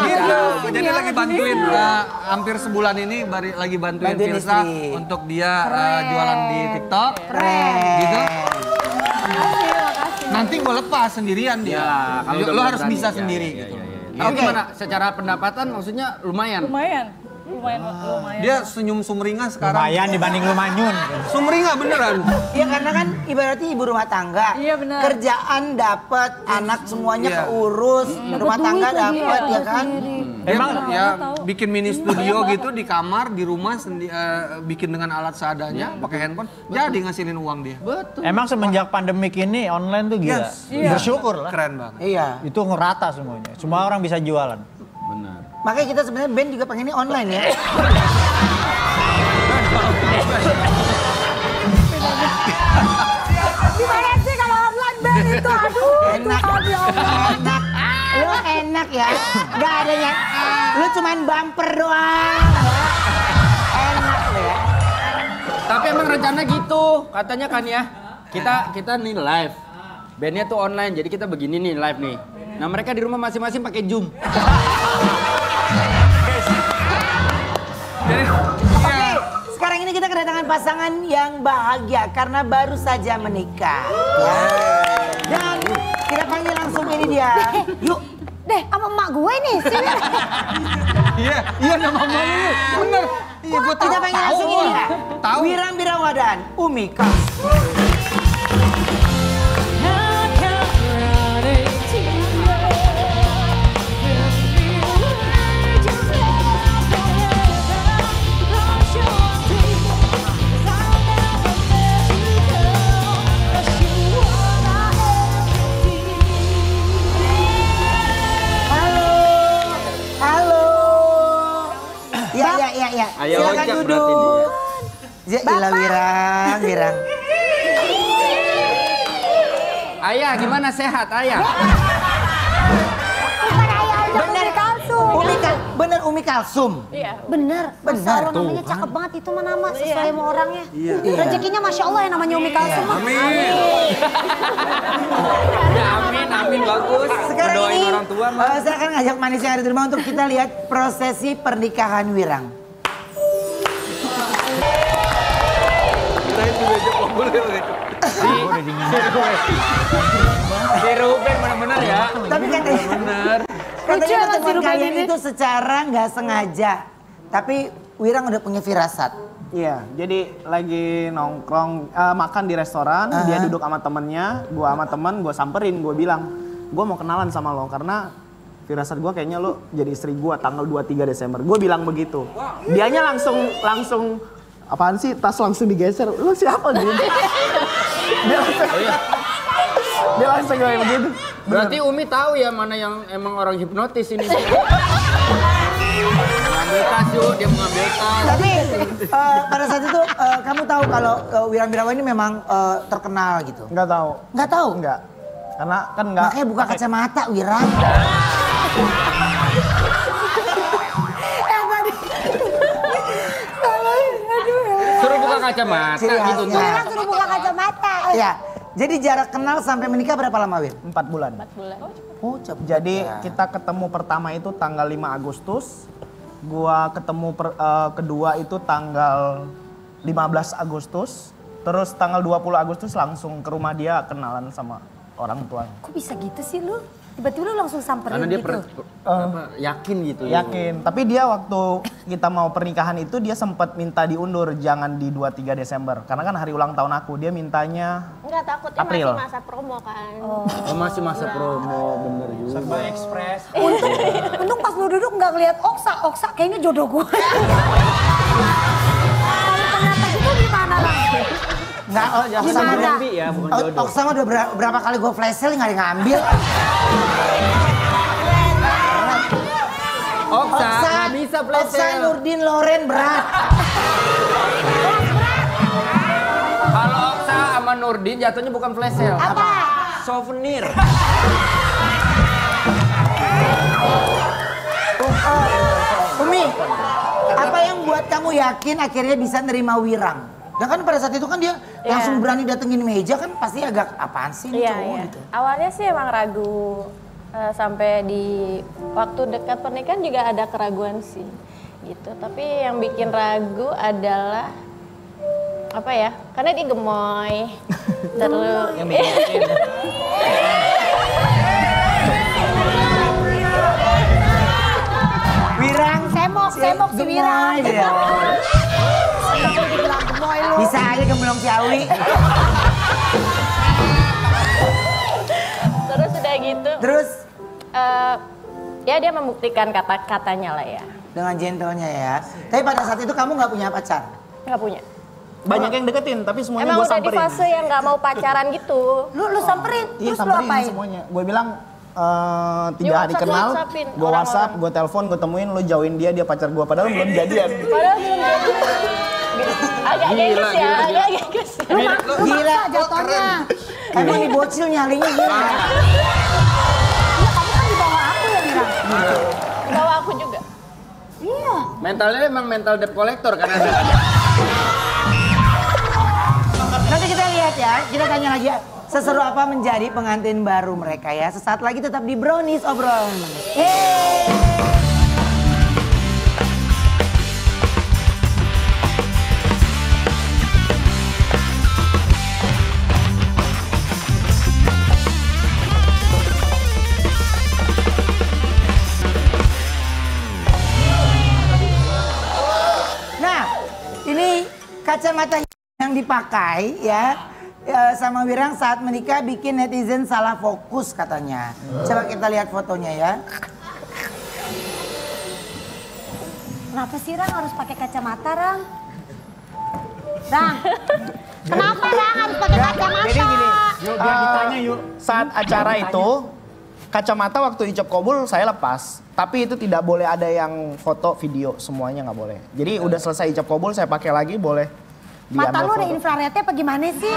Gitu. Jadi lagi bantuin hampir sebulan ini lagi bantuin Firsa istri. untuk dia jualan di TikTok. keren. Gitu. Nanti gue lepas sendirian dia. kalau udah Lo harus berani. bisa Ya, sendiri ya, gitu. ya, ya. Tapi gimana? Secara pendapatan maksudnya lumayan. Lumayan. Dia senyum sumringah sekarang. Lumayan dibanding lu manyun. Sumringah beneran. Ya karena kan ibaratnya ibu rumah tangga. Iya, benar. Kerjaan dapat, anak semuanya Iya. keurus, rumah tangga dapat ya kan. Emang ya bikin mini studio gitu di kamar, di rumah bikin dengan alat seadanya, pakai handphone, jadi ngasilin uang dia. Betul. Emang semenjak pandemik ini online tuh gila. Yes. Bersyukur lah. Keren banget. Iya. Itu ngerata semuanya. Semua orang bisa jualan. Benar. Makanya kita sebenarnya band juga pengennya online ya. Gimana sih kalau online band itu? Aduh, Enak. Enak. Lu enak ya. Gak ada yang. Lu cuman bumper doang. Enak lu ya. Tapi emang rencana gitu, katanya kan ya. Kita nih live. Bandnya tuh online, jadi kita begini nih live nih. Nah mereka di rumah masing-masing pakai Zoom. Oke, sekarang ini kita kedatangan pasangan yang bahagia karena baru saja menikah. Ya. Dan kita panggil langsung ini dia. Yuk. deh sama emak gue nih. Sini. Iya nama mama lu. Bener. Iya gua tahu. Kita panggil langsung ini ya. Tahu. Wiram Birawadan, Umi Kas. Halo. Ya. Ayo Silakan ojek duduk. berarti nih. Ya, ilah Wirang. Ayah, gimana sehat ayah? Bukan ayah aja beli kalsu. Umi Kas. Bener Umi Kalsum. Iya. Bener. Masya Allah Bener. namanya cakep banget itu mah nama sesuai sama orangnya. Iya. Rezekinya Masya Allah yang namanya Umi Kalsum. mah. Amin. Ya amin bagus. Sekarang Doain ini orang tua mah. saya akan ngajak manis yang ada di rumah untuk kita lihat prosesi pernikahan Wirang. Si Ruben bener-bener ya. Tapi kan katanya pertemuan kalian itu secara nggak sengaja. Tapi Wirang udah punya firasat. Iya, jadi lagi nongkrong makan di restoran, dia duduk sama temennya, gua sama temen, gua samperin, gua bilang, gua mau kenalan sama lo karena firasat gua kayaknya lo jadi istri gua tanggal 23 Desember. Gua bilang begitu. Dianya langsung apaan sih, tas langsung digeser, lo siapa gitu? Dia langsung kayak begitu. Berarti Umi tahu ya mana yang emang orang hipnotis ini. Ngambil tas yuk, dia mau ngambil tas. Tapi pada saat itu kamu tahu kalau Wirang Birawa ini memang terkenal gitu? Nggak tahu. Nggak tahu? Nggak. Karena kan nggak. Makanya buka kacamata Wirang. Suruh buka kacamata Ciri gitu tuh. khasnya. Orang suruh buka kacamata. Ya, jadi jarak kenal sampai menikah berapa lama Wir? 4 bulan. Oh cepet. Jadi kita ketemu pertama itu tanggal 5 Agustus. Gua ketemu kedua itu tanggal 15 Agustus. Terus tanggal 20 Agustus langsung ke rumah dia kenalan sama orang tuanya. Kok bisa gitu sih lu? Tiba-tiba lu langsung samperin Karena dia gitu. yakin gitu. Yakin, tapi dia waktu kita mau pernikahan itu dia sempat minta diundur jangan di 23 Desember. Karena kan hari ulang tahun aku, dia mintanya Enggak, takutnya April. masih masa promo kan. Oh masih masa promo, bener juga. Serba ekspres. Untung pas lu duduk nggak ngeliat Oksa kayaknya jodoh gue. Kalau ternyata gitu gimana lah? Nggak, Oksa mah Gimana? Ya, bukan jodoh. Oksa mah udah berapa kali gue flash sale nggak ada yang ngambil. Oksa, nggak bisa Oksa flash Nurdin Loren berat. Kalau Oksa sama Nurdin jatuhnya bukan flash sale. Apa? Souvenir. Umi, apa yang buat kamu yakin akhirnya bisa nerima Wirang? Dan kan pada saat itu kan dia langsung berani datengin meja kan pasti agak apaan sih ini cowok gitu. Awalnya sih emang ragu. Sampai di waktu dekat pernikahan juga ada keraguan sih. Gitu. Tapi yang bikin ragu adalah apa ya? Karena dia gemoy. Terus Yang bikin. Wirang, Semok si Wirang. ya. Dibilang gemoy lu. Bisa aja gemblong Ciawi. terus udah gitu. Terus Ya dia membuktikan kata-katanya lah ya. dengan gentlenya ya. Tapi pada saat itu kamu nggak punya pacar? Nggak punya. banyak yang deketin tapi semuanya Emang gue udah di samperin. fase yang nggak mau pacaran gitu. Lu samperin, Iya terus lu samperin apain? semuanya. Gue bilang 3 Di hari WhatsApp, kenal, WhatsAppin gue WhatsApp, orang-orang. gue telepon, gue temuin, lu jauhin dia pacar gue padahal belum jadian. Padahal belum jadi. Agak gengges ya, agak gengges. Gila jatuhnya. Emang nih bocil nyalinya gila. Kamu kan di bawah aku ya Mira. Bawa aku juga. Iya. Mentalnya emang mental debt collector kan ada. Nanti kita lihat ya, kita tanya lagi ya. Seseru apa menjadi pengantin baru mereka ya. Sesaat lagi tetap di Brownies obrolan. Nah, ini kacamata yang dipakai ya sama Wirang saat menikah bikin netizen salah fokus katanya. Coba kita lihat fotonya ya. Kenapa sih Rang harus pakai kacamata Rang? Rang, kenapa Rang harus pakai kacamata? Jadi gini, Yuk biar ditanya yuk. saat acara itu kacamata waktu ijab kabul saya lepas, tapi itu tidak boleh ada yang foto video, semuanya nggak boleh. Jadi udah selesai ijab kabul saya pakai lagi boleh diambil Mata lu ada foto. infrarednya apa gimana sih?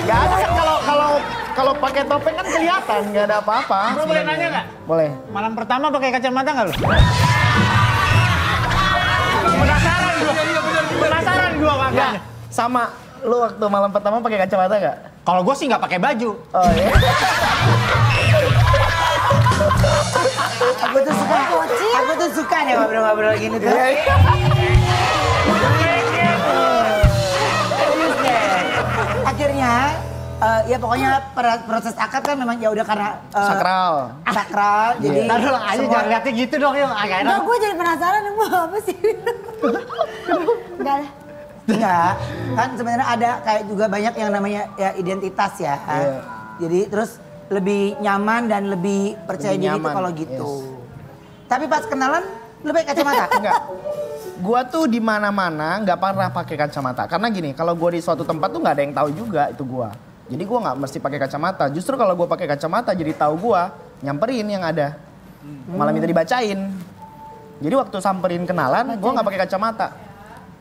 Gak ada kan kalau kalau pakai topeng kan kelihatan, nggak ada apa-apa. Bro, boleh nanya nggak? Boleh. Malam pertama pakai kacamata nggak lu? Penasaran gua makanya. Sama, lu waktu malam pertama pakai kacamata nggak? Kalau gua sih nggak pakai baju. Oh iya. Aku tuh suka deh ngobrol-ngobrol gini tuh. Akhirnya ya pokoknya proses akad kan memang ya udah karena sakral jadi Taruh aja jangan lihatnya gitu dong ya agak enak. Enggak, gue jadi penasaran emang apa sih? Enggak lah. enggak kan sebenarnya ada kayak juga banyak yang namanya ya identitas ya. Jadi terus lebih nyaman dan lebih percaya diri tuh kalau gitu. Tapi pas kenalan lu pakai kacamata? Enggak. Gua tuh di mana-mana nggak pernah pakai kacamata. Karena gini, kalau gua di suatu tempat tuh nggak ada yang tahu juga itu gua. Jadi gua nggak mesti pakai kacamata. Justru kalau gua pakai kacamata jadi tahu gua nyamperin yang ada. Malah minta dibacain. Jadi waktu samperin kenalan, gua nggak pakai kacamata.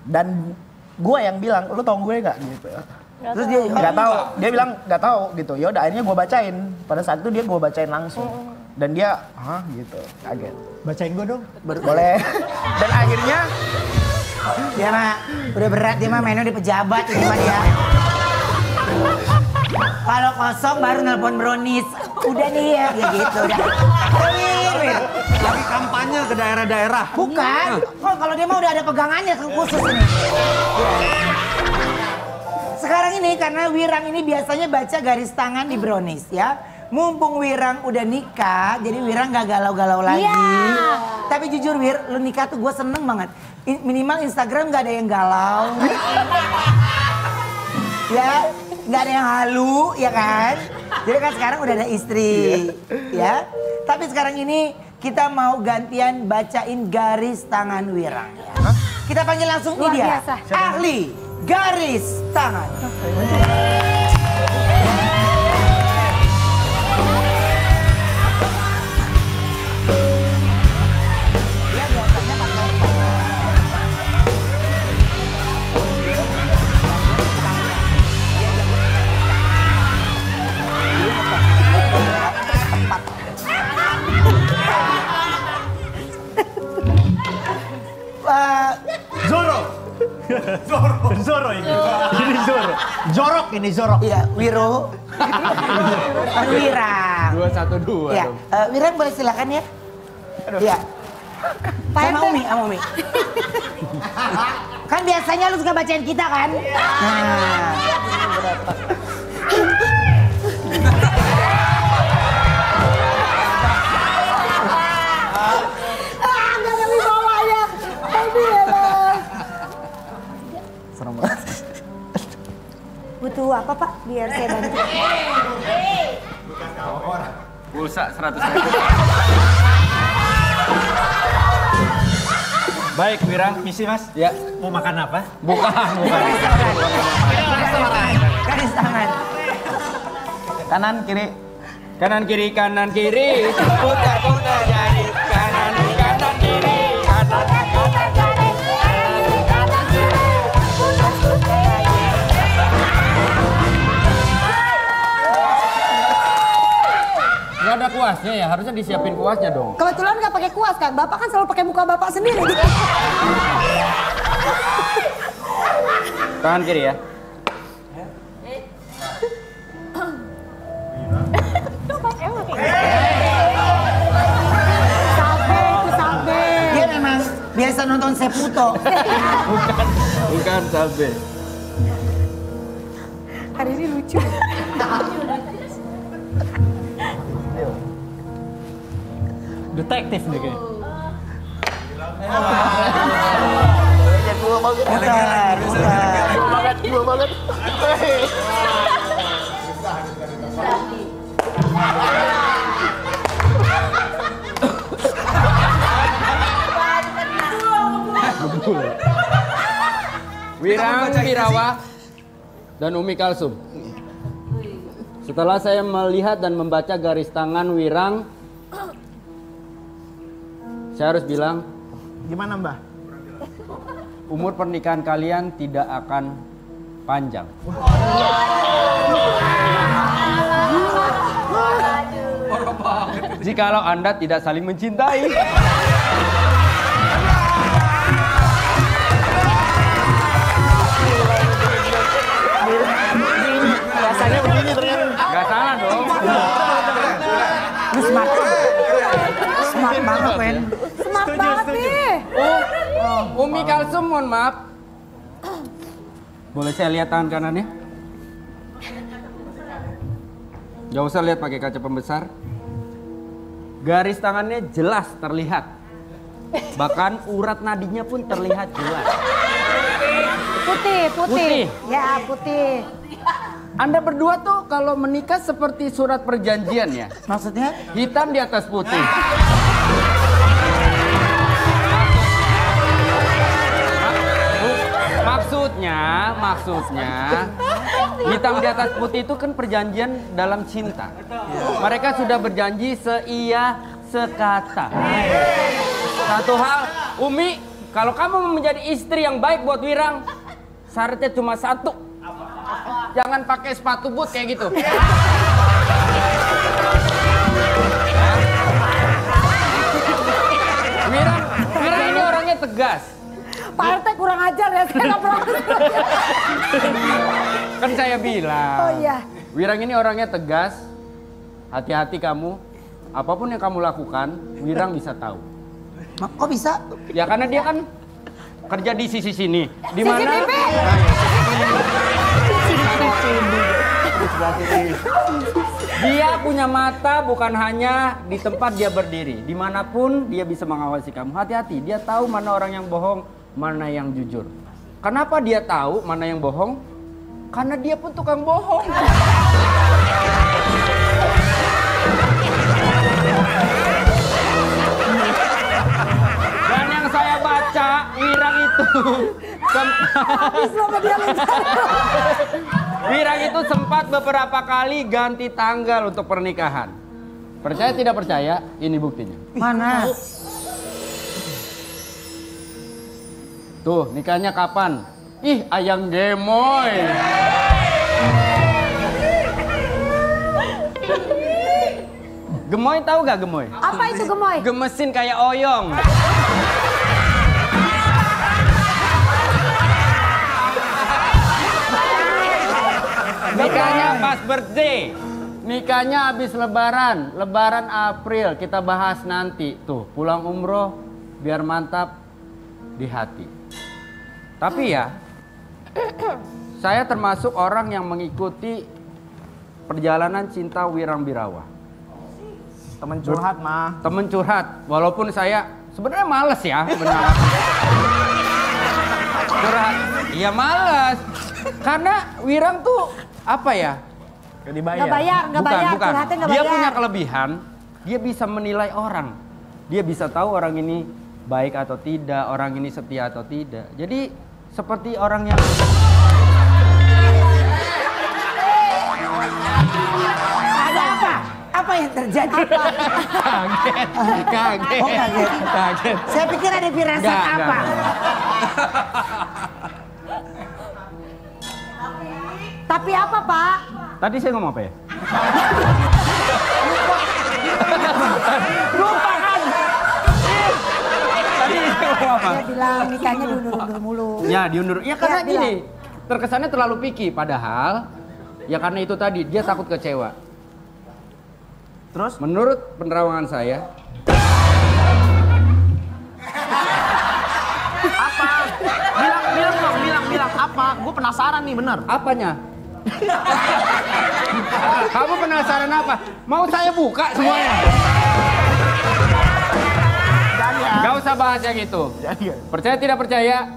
Dan gua yang bilang, lu tau gue nggak gitu. Terus dia Nggak tahu. Dia bilang nggak tahu gitu. Ya udah akhirnya gua bacain. Pada saat itu dia gua bacain langsung. Dan dia, hah gitu, kaget. Bacain gua dong. Boleh. Dan akhirnya dia mah udah berat, dia mah mainnya di pejabat ini mah dia. Kalau kosong baru nelpon Brownies. Udah nih ya, kayak gitu udah. Lagi kampanye ke daerah-daerah. Bukan. Oh, kalau dia mah udah ada pegangannya khusus ini. Sekarang ini karena Wirang ini biasanya baca garis tangan di Brownies ya. Mumpung Wirang udah nikah, jadi Wirang gak galau-galau lagi. Tapi jujur Wir, lu nikah tuh gue seneng banget. Minimal Instagram gak ada yang galau. Ya, gak ada yang halu, ya kan? Jadi kan sekarang udah ada istri, ya. Tapi sekarang ini kita mau gantian bacain garis tangan Wirang. Ya. Kita panggil langsung ini dia, ahli garis tangan. Zoro ini. Ini Zoro. Jorok ini Zorok. Iya, Wiro. Wirang. 212 Ya, dong. Wirang boleh silakan ya. Iya. Sama Umi, sama Umi. Kan biasanya lu suka bacain kita kan? Nah. Enggak ada bawahnya. Aduh ya Bang. serem banget. Butuh apa Pak? Biar saya bantu. Pulsa 100.000. Baik, Wirang. Misi Mas. Ya. Mau makan apa? Bukan. Garis tangan. Kanan, kiri. Kanan kiri putar jadi kanan kiri kanan kiri. Gak ada kuasnya ya, harusnya disiapin kuasnya dong. Kebetulan nggak pakai kuas kan? Bapak kan selalu pakai muka Bapak sendiri. Tangan kiri ya. Dia memang biasa nonton Seputo. Bukan cabe. Hari ini lucu. Detektif nih kayaknya. Dua banget. Wirang Wirawa dan Umi Kalsum. Setelah saya melihat dan membaca garis tangan Wirang, saya harus bilang, Gimana Mbah? umur pernikahan kalian tidak akan panjang. jikalau Anda tidak saling mencintai. Rasanya begini ternyata. Gak salah dong. Lu smart. Smart banget, Wen. Smart banget nih. Umi Kalsum, mohon maaf. Boleh saya lihat tangan kanannya? Gak usah lihat pakai kaca pembesar. Garis tangannya jelas terlihat. Bahkan urat nadinya pun terlihat jelas. Putih. Putih. Ya, putih. Anda berdua tuh kalau menikah seperti surat perjanjian ya? Maksudnya? Hitam di atas putih. Maksudnya hitam di atas putih itu kan perjanjian dalam cinta. Mereka sudah berjanji seia sekata. Satu hal, Umi, kalau kamu mau menjadi istri yang baik buat Wirang, syaratnya cuma satu. Jangan pakai sepatu boot kayak gitu. Wirang ini orangnya tegas. Pak RT kurang ajar ya, saya nggak pernah. Kan saya bilang. Oh iya. Wirang ini orangnya tegas. Hati-hati kamu. Apapun yang kamu lakukan, Wirang bisa tahu. Kok bisa? Ya karena dia kan kerja di sisi sini. Di mana? Dia punya mata bukan hanya di tempat dia berdiri. Dimanapun dia bisa mengawasi kamu. Hati-hati, dia tahu mana orang yang bohong, mana yang jujur. Kenapa dia tahu mana yang bohong? Karena dia pun tukang bohong. Dan yang saya baca, Wirang itu Wirang itu sempat beberapa kali ganti tanggal untuk pernikahan. Percaya tidak percaya, ini buktinya. Mana? Tuh, nikahnya kapan? Ih, ayang gemoy. Gemoy tahu gak gemoy? Apa itu gemoy? Gemesin kayak oyong. Nikahnya pas birthday. Nikahnya habis lebaran. Lebaran April, kita bahas nanti. Tuh, pulang umroh biar mantap di hati. Tapi ya, saya termasuk orang yang mengikuti perjalanan cinta Wirang Birawa. Temen curhat mah. Temen curhat, walaupun saya sebenarnya males ya benar. Curhat, iya males. Karena Wirang tuh apa ya? Gak dibayar. Nggak bayar, curhatnya nggak Dia bayar. punya kelebihan, dia bisa menilai orang. Dia bisa tahu orang ini baik atau tidak, orang ini setia atau tidak. Jadi seperti orang yang Ada apa? Apa yang terjadi? kaget. Oh, kaget. Saya pikir ada firasat apa? Tapi apa, Pak? Tadi saya ngomong apa ya? Tadi saya ngomong apa? Dia bilang nikahnya diundur-undur mulu. Ya diundur. Ya karena Ya, gini, terkesannya terlalu picky. Padahal, ya karena itu tadi, dia takut kecewa. Terus? Menurut penerawangan saya, Apa? Bilang apa? Gue penasaran nih bener. apanya? Kamu penasaran apa? Mau saya buka semuanya? Gak usah bahas yang gitu. Percaya tidak percaya,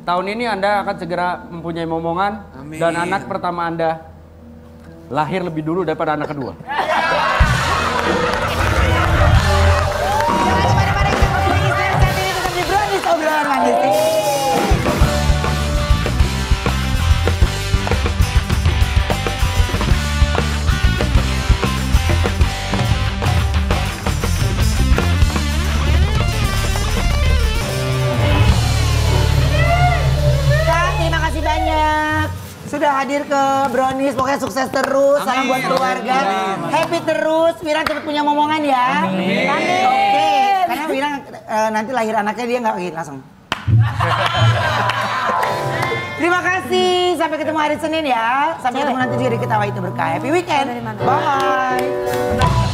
tahun ini Anda akan segera mempunyai momongan. Amin. Dan anak pertama Anda lahir lebih dulu daripada anak kedua. Kak, terima kasih banyak sudah hadir ke Brownies, pokoknya sukses terus, salam buat keluarga. Happy terus, Wirang cepet punya momongan ya. Amin. Oke, karena Wirang nanti lahir anaknya dia nggak langsung. Terima kasih, sampai ketemu hari Senin ya. Sampai ketemu nanti juga di Ketawa Itu Berkah. Happy weekend. Bye.